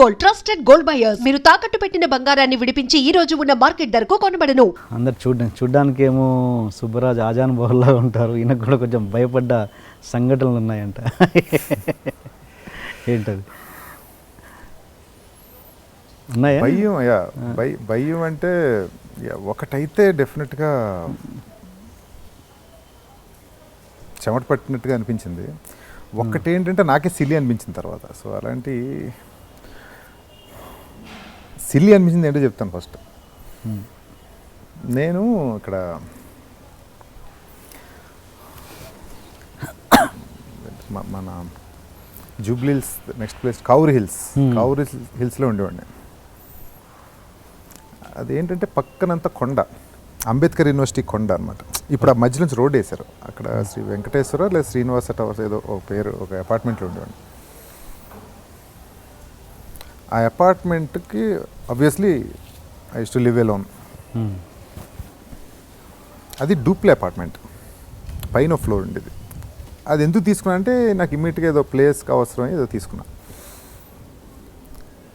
Gold, trusted gold buyers. మీరు తాకట్టు పెట్టిన బంగారాన్ని విడిపించి ఈ రోజు ఉన్న మార్కెట్ ధరకు కొనబడను. అందరు చూడ్డానికి ఏమో సుబ్బరాజ్ ఆజాన్ బహుల్లాగా ఉంటారు. ఈయనకు కూడా కొంచెం భయపడ్డ సంఘటనలు ఉన్నాయంట. ఏంటది? ఉన్నాయా? భయం అంటే ఒకటైతే డెఫినెట్గా చెమట పట్టినట్టుగా అనిపించింది. ఒక్కటేంటంటే నాకే సిల్లీ అనిపించిన తర్వాత. సో అలాంటి సిల్లీ అనిపించింది ఏంటో చెప్తాను ఫస్ట్. నేను ఇక్కడ మన జూబ్లీ హిల్స్ నెక్స్ట్ ప్లేస్ కౌరి హిల్స్లో ఉండేవాడిని. అదేంటంటే పక్కనంతా కొండ, అంబేద్కర్ యూనివర్సిటీ కొండ అనమాట. ఇప్పుడు ఆ మధ్య నుంచి రోడ్ వేశారు. అక్కడ శ్రీ వెంకటేశ్వర లేదా శ్రీనివాస టవర్స్ ఏదో ఒక పేరు, ఒక అపార్ట్మెంట్లో ఉండేవాడిని. ఆ అపార్ట్మెంట్కి obviously I use to live alone. అది డూప్లే అపార్ట్మెంట్, పైన ఫ్లోర్ ఉండేది. అది ఎందుకు తీసుకున్నా అంటే నాకు ఇమ్మీడియట్గా ఏదో ప్లేస్కి అవసరం ఏదో తీసుకున్నా.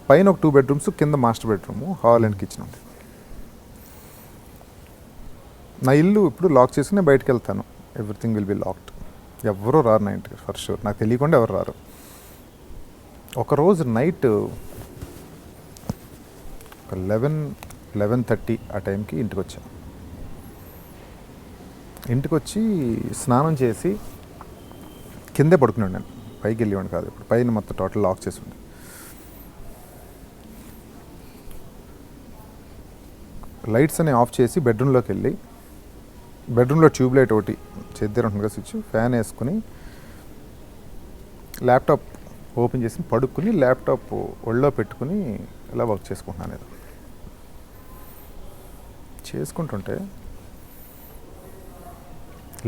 పైన ఒక 2 bedrooms, కింద master bedroom, hall and kitchen ఉంది. నా ఇల్లు ఇప్పుడు లాక్ చేసుకుని బయటకు వెళ్తాను. Everything will be locked. ఎవరో రారు నా ఇంటికి ఫర్ షూర్. నాకు తెలియకుండా ఎవరు రారు. ఒకరోజు నైట్ 11:30 ఆ టైంకి ఇంటికి వచ్చాను. ఇంటికి వచ్చి స్నానం చేసి కిందే పడుకున్నాను. నేను పైకి వెళ్ళేవాడిని కాదు. ఇప్పుడు పైన మొత్తం టోటల్ లాక్ చేసి ఉంది. లైట్స్ అనే ఆఫ్ చేసి బెడ్రూమ్లోకి వెళ్ళి, బెడ్రూమ్లో ట్యూబ్ లైట్ ఒకటి చేద్దరు ఉంటుంది కదా స్విచ్, ఫ్యాన్ వేసుకుని ల్యాప్టాప్ ఓపెన్ చేసి పడుకుని ల్యాప్టాప్ ఒళ్ళో పెట్టుకుని ఇలా వర్క్ చేసుకుంటున్నాను. ఏదో చేసుకుంటుంటే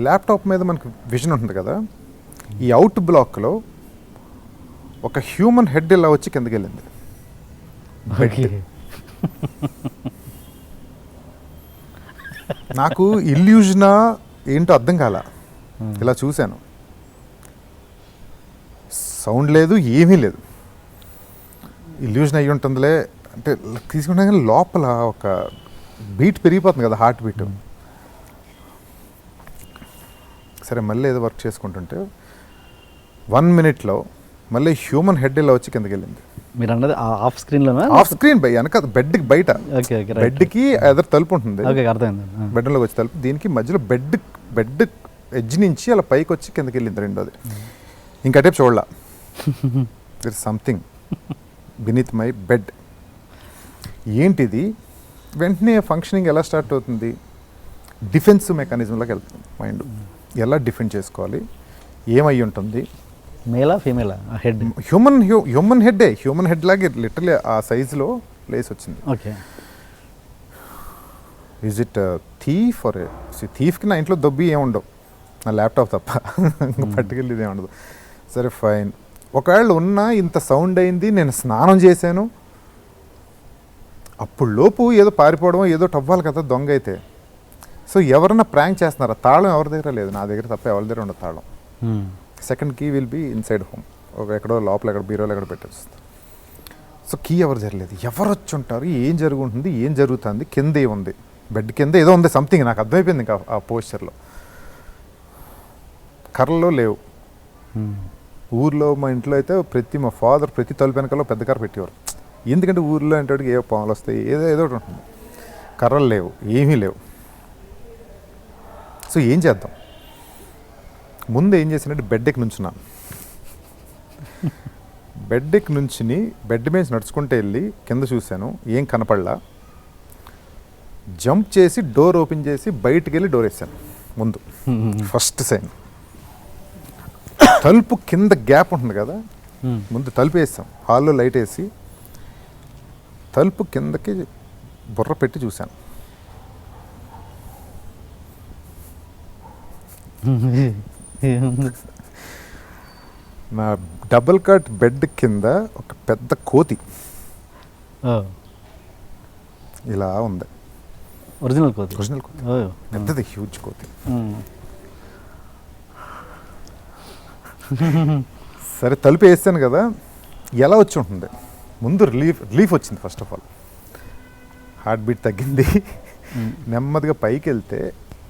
ల్యాప్టాప్ మీద మనకు విజన్ ఉంటుంది కదా, ఈ అవుట్ బ్లాక్లో ఒక హ్యూమన్ హెడ్ ఇలా వచ్చి కిందకి వెళ్ళింది. నాకు ఇల్యూజనా ఏంటో అర్థం కాల. ఇలా చూశాను, సౌండ్ లేదు, ఏమీ లేదు. ఇల్యూజన్ అయ్యి ఉంటుందిలే అంటే తీసుకుంటా, కానీ లోపల ఒక బీట్ పెరిగిపోతుంది కదా, హార్ట్ బీట్. సరే మళ్ళీ ఏదో వర్క్ చేసుకుంటుంటే 1 minute మళ్ళీ హ్యూమన్ హెడ్ ఇలా వచ్చి కిందకి వెళ్ళింది. మీరు అన్నది ఆఫ్ స్క్రీన్లోనా? ఆఫ్ స్క్రీన్ వెనక బెడ్కి బయట. బెడ్కి ఎదర్ తలుపు ఉంటుంది, బెడ్లోకి వచ్చి తలుపు. దీనికి మధ్యలో బెడ్ ఎడ్జ్ నుంచి అలా పైకి వచ్చి కిందకి వెళ్ళింది రెండోది. ఇంకటే చూడలా. There is something beneath my bed. ఏంటిది? వెంటనే ఫంక్షనింగ్ ఎలా స్టార్ట్ అవుతుంది? డిఫెన్స్ మెకానిజంలోకి వెళ్తుంది మైండ్. ఎలా డిఫెండ్ చేసుకోవాలి, ఏమై ఉంటుంది, మేలా ఫీమేలా హెడ్? హ్యూమన్ హెడ్ లాగే లిటరలీ ఆ సైజులో ప్లేస్ వచ్చింది. Okay. Is it thief or థీఫ్కి నా ఇంట్లో దొబ్బి ఏముండవు, నా ల్యాప్టాప్ తప్ప పట్టుకెళ్ళి ఇది ఏముండదు. సరే ఫైన్. ఒకవేళ ఉన్నా ఇంత సౌండ్ అయింది, నేను స్నానం చేశాను, అప్పుడు లోపు ఏదో పారిపోవడం ఏదో అవ్వాలి కదా దొంగ అయితే. సో ఎవరన్నా ప్రాంక్ చేస్తున్నారా? తాళం ఎవరి దగ్గర లేదు, నా దగ్గర తప్ప ఎవరి దగ్గర ఉండదు తాళం. Second key will be inside home, ఎక్కడో లోపల ఎక్కడ బీరోలో ఎక్కడ పెట్టేస్తుంది. సో కీ ఎవరు జరగలేదు. ఎవరు వచ్చి ఉంటారు, ఏం జరుగుతుంది, ఏం జరుగుతుంది, కింద ఏముంది, బెడ్ కింద ఏదో ఉంది సంథింగ్. నాకు అర్థమైపోయింది ఇంకా ఆ పోస్చర్లో. కర్రలో లేవు. ఊర్లో మా ఇంట్లో అయితే మా ఫాదర్ ప్రతి తలుపు వెనకలో పెద్ద కర్ర పెట్టేవారు. ఎందుకంటే ఊర్లో అంటే ఏ పాములు వస్తాయి, ఏదో ఒకటి ఉంటుంది. కర్రలు లేవు, ఏమీ లేవు. సో ఏం చేద్దాం? ముందు ఏం చేసినట్టు బెడ్ ఎక్కి నుంచున్నాను. బెడ్ ఎక్కి నుంచుని బెడ్ మీద నడుచుకుంటూ వెళ్ళి కింద చూశాను, ఏం కనపడలా. జంప్ చేసి డోర్ ఓపెన్ చేసి బయటికి వెళ్ళి డోర్ వేసాను ముందు. First sign. తలుపు కింద గ్యాప్ ఉంటుంది కదా, ముందు తలుపు వేసాం. హాల్లో లైట్ వేసి తలుపు కిందకి బుర్ర పెట్టి చూశాను. నా డబుల్ కాట్ బెడ్ కింద ఒక పెద్ద కోతి ఇలా ఉంది. ఒరిజినల్ కోతి? ఒరిజినల్ కోతి, పెద్దది, హ్యూజ్ కోతి. సరే తలుపు వేస్తాను కదా, ఎలా వచ్చి ఉంటుంది? ముందు రిలీఫ్ వచ్చింది. First of all heart beat తగ్గింది. నెమ్మదిగా పైకి వెళ్తే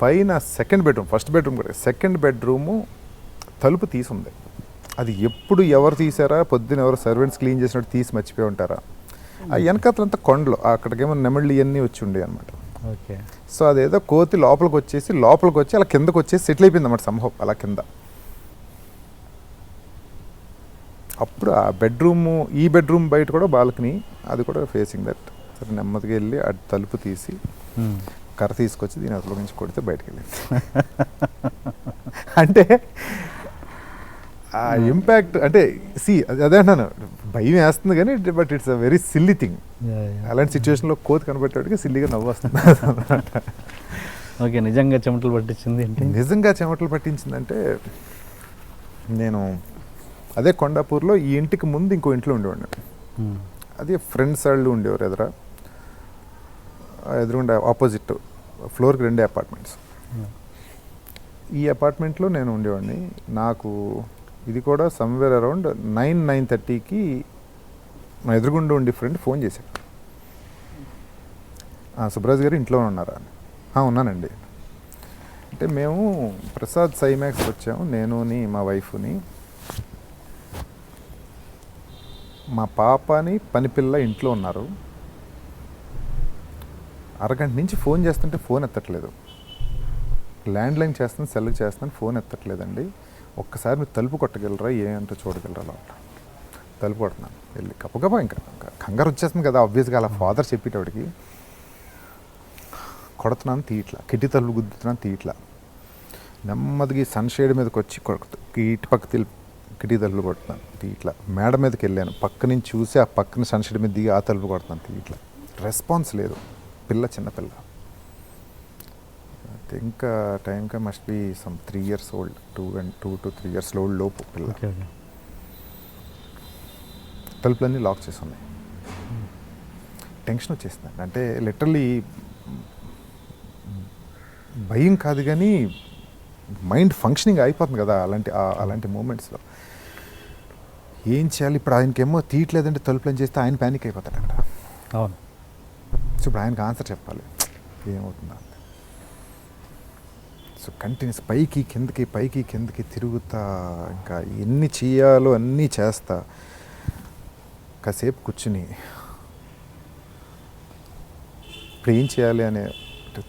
పైన సెకండ్ బెడ్రూమ్, ఫస్ట్ బెడ్రూమ్ కూడా సెకండ్ బెడ్రూము తలుపు తీసుంది. అది ఎప్పుడు ఎవరు తీసారా, పొద్దున ఎవరు సర్వెంట్స్ క్లీన్ చేసినట్టు తీసి మర్చిపోయి ఉంటారా. ఆ వెనకాతలంతా కొండలు, అక్కడికేమో నెమళ్ళు ఇవన్నీ వచ్చి ఉండే అనమాట. ఓకే. సో అదేదో కోతి లోపలికి వచ్చి అలా కిందకు వచ్చేసి సెటిల్ అయిపోయింది అన్నమాట సంభవం అలా కింద. అప్పుడు ఆ బెడ్రూము, ఈ బెడ్రూమ్ బయట కూడా బాల్కనీ, అది కూడా ఫేసింగ్ దట్. సరే నెమ్మదిగా వెళ్ళి అటు తలుపు తీసి కర్ర తీసుకొచ్చి దీని అసలు నుంచి కొడితే బయటకు వెళ్ళింది. అంటే ఆ ఇంపాక్ట్ అంటే అదే అంటాను, భయం వేస్తుంది కానీ but it's a very silly thing. అలాంటి సిచ్యువేషన్లో కోతి కనబెట్టేటికి సిల్లీగా నవ్వు వస్తుంది. ఓకే. నిజంగా చెమటలు పట్టించింది? నిజంగా చెమటలు పట్టించిందంటే, నేను అదే కొండాపూర్లో ఈ ఇంటికి ముందు ఇంకో ఇంట్లో ఉండేవాడిని. అది ఫ్రెండ్స్ వాళ్ళు ఉండేవారు ఎదురుగుండా ఆపోజిట్ ఫ్లోర్కి 2 అపార్ట్మెంట్స్. ఈ అపార్ట్మెంట్లో నేను ఉండేవాడిని. నాకు ఇది కూడా సమ్వేర్ అరౌండ్ 9:30కి నా ఎదురుగుండా ఉండి ఫ్రెండ్ ఫోన్ చేశాడు. సుబ్రాజ్ గారు ఇంట్లో ఉన్నారా అని. ఉన్నానండి. అంటే మేము ప్రసాద్ సైమాక్స్ వచ్చాము, నేనుని మా వైఫ్ని, మా పాపని పనిపిల్ల ఇంట్లో ఉన్నారు. అరగంట నుంచి ఫోన్ చేస్తుంటే ఫోన్ ఎత్తట్లేదు. ల్యాండ్లైన్ చేస్తాను, సెల్కి చేస్తాను, ఫోన్ ఎత్తట్లేదండి. ఒక్కసారి మీరు తలుపు కొట్టగలరా, ఏంటో చూడగలరా లోపల. తలుపు కొడుతున్నాను వెళ్ళి గబగబా. ఇంకా కంగారు వచ్చేస్తుంది కదా ఆబ్వియస్గా, అలా ఫాదర్ చెప్పేటోడికి. కొడుతున్నాను తీయట్లా, కిటి తలుపు గుద్దుతున్నాను తీయట్లా. నెమ్మదిగా సన్షేడ్ మీదకి వచ్చి ఇటు పక్క కిటి తలుపు కొడుతున్నాను తీయట్లా. మేడ మీదకి వెళ్ళాను, పక్క నుంచి చూసి ఆ పక్కన సన్షేడ్ మీద దిగి ఆ తలుపు కొడుతున్నాను తీయట్లా. రెస్పాన్స్ లేదు. చిన్నపిల్ల ఇంకా టైంకా must be some 3 years old, 2 to 3 years old లోపు పిల్ల. తలుపులన్నీ లాక్ చేసి ఉన్నాయి. టెన్షన్ వచ్చేసిందండి. అంటే లిటరలీ భయం కాదు కానీ మైండ్ ఫంక్షనింగ్ అయిపోతుంది కదా అలాంటి మూమెంట్స్లో. ఏం చేయాలి ఇప్పుడు? ఆయనకేమో తీయట్లేదంటే తలుపులని చేస్తే ఆయన ప్యానిక్ అయిపోతాడు అక్కడ. అవును. సో ఇప్పుడు ఆయనకు ఆన్సర్ చెప్పాలి, ఏమవుతుందా. సో కంటిన్యూస్ పైకి కిందకి తిరుగుతా, ఇంకా ఎన్ని చేయాలో అన్నీ చేస్తా. కాసేపు కూర్చుని ఇప్పుడు ఏం చేయాలి అనే,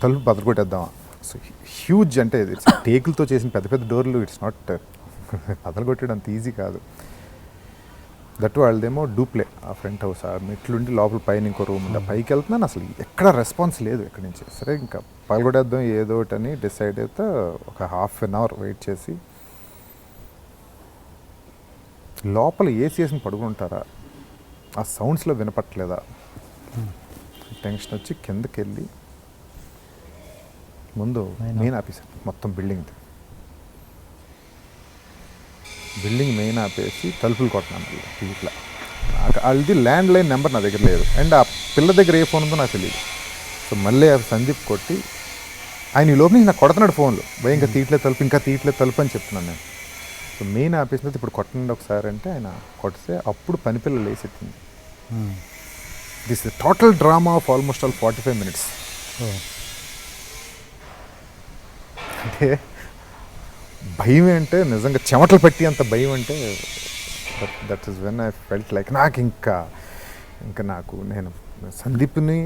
తలుపు బదలగొట్టేద్దామా. సో హ్యూజ్, అంటే టేకులతో చేసిన పెద్ద డోర్లు, ఇట్స్ నాట్ బదలగొట్టడం అంత ఈజీ కాదు. దట్ వాళ్ళదేమో డూప్లే, ఆ ఫ్రంట్ హౌస్, ఆ మెట్లుండి లోపల పైన ఇంకో రూమ్ ఉండే. పైకి వెళ్తున్నాను, అసలు ఎక్కడ రెస్పాన్స్ లేదు ఎక్కడి నుంచి. సరే ఇంకా పగలగొట్టేద్దాం ఏదో ఒకటి అని డిసైడ్ అయితే ఒక 1/2 hour వెయిట్ చేసి, లోపల ఏసీ వేసి పడుకుంటారా, ఆ సౌండ్స్లో వినపట్లేదా. టెన్షన్ వచ్చి కిందకి వెళ్ళి ముందు మెయిన్ ఆపేసాను మొత్తం బిల్డింగ్ మెయిన్ ఆపేసి తలుపులు కొట్టినాను ఇట్లా. వాళ్ళది ల్యాండ్ లైన్ నెంబర్ నా దగ్గర లేదు, అండ్ ఆ పిల్ల దగ్గర ఏ ఫోన్ ఉందో నాకు తెలియదు. సో మళ్ళీ ఆ సందీప్ కొట్టి, ఆయన ఈ లోపల నాకు కొడుతున్నాడు ఫోన్లో, భయ ఇంకా తీయట్లేదు తలుపు అని చెప్తున్నాను నేను. సో మెయిన్ ఆపేసిన ఇప్పుడు కొట్టండి ఒకసారి అంటే ఆయన కొడితే అప్పుడు పనిపిల్ల లేసెత్తింది. This is total drama of almost 45 minutes. అంటే భయం అంటే నిజంగా చెమటలు పట్టి అంత భయం అంటే that is when I felt like నాకు ఇంకా నేను సందీప్ని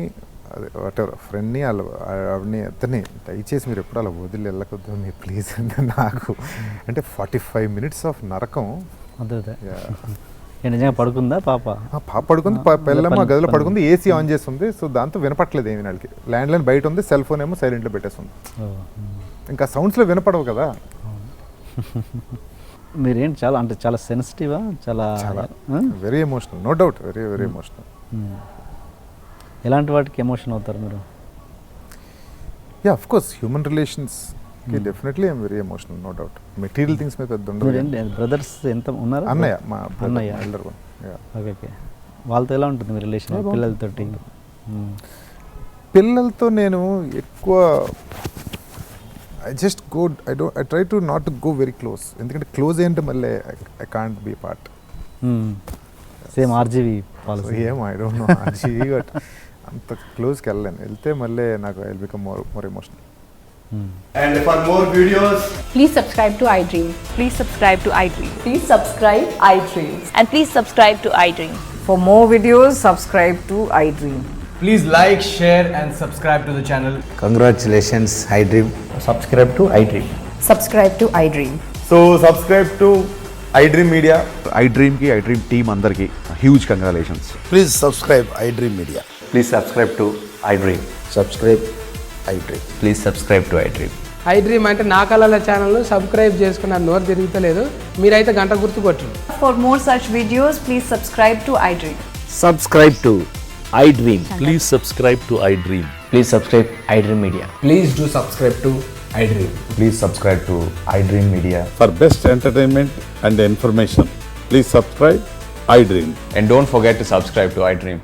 వాటెవర్ ఫ్రెండ్ని ఆవిడని ఇద్దరిని దయచేసి మీరు ఎప్పుడు అలా వదిలి వెళ్ళకొద్దు మీ ప్లీజ్ అంటే నాకు అంటే 45 minutes ఆఫ్ నరకం. అదే నిజంగా పడుకుందా పాప పడుకుంది, పిల్లమ్మ గదిలో పడుకుంది, ఏసీ ఆన్ చేస్తుంది. సో దాంతో వినపట్లేదు ఏమి వాళ్ళకి. ల్యాండ్లైన్ బయట ఉంది, సెల్ ఫోన్ ఏమో సైలెంట్లో పెట్టేస్తుంది. ఇంకా సౌండ్స్లో వినపడవు కదా. మీరేంటి చాలా సెన్సిటివా? చాలా very emotional, no doubt, very emotional. ఎలాంటి వాటికి ఎమోషన్ అవుతారు మీరు? Of course human relations definitely I'm very emotional, no doubt. Material things మీద పెద్ద ఉండదు. బ్రదర్స్ ఎంత ఉన్నారు? అన్నయ్య, మా అన్నయ్య. ఓకే. వాళ్ళతో ఎలా ఉంటుంది మీ రిలేషన్ పిల్లలతోటి? పిల్లలతో నేను ఎక్కువ I try to not go very close. ఎందుకంటే క్లోజ్ ఏంటంటే మళ్ళీ I can't be part. Same RGV policy. ఏమో ఐ డోంట్ నో అంత క్లోజ్కి వెళ్ళలేను. వెళ్తే మళ్ళీ నాకు I will become more emotional. And for more videos, Please subscribe to iDream. Please subscribe to iDream. Please subscribe iDream. And please subscribe to iDream. For more videos, subscribe to iDream. please like, share, and subscribe to the channel. Congratulations, iDream. Subscribe to iDream. Subscribe to iDream. So subscribe to iDream Media. iDream ki iDream team andarki huge congratulations. Please subscribe iDream Media. Please subscribe to iDream. Subscribe iDream. Please subscribe to iDream. iDream అంటే నా కళల ఛానల్ను subscribe చేసుకున్న నోరు తిరుగుతలేదు, మీరైతే గంట గుర్తు కొట్టండి. For more such videos, please subscribe to iDream. Subscribe to iDream. Please subscribe to iDream. Please subscribe iDream Media. Please do subscribe to iDream. Please subscribe to iDream Media. For best entertainment and information, please subscribe iDream. And don't forget to subscribe to iDream.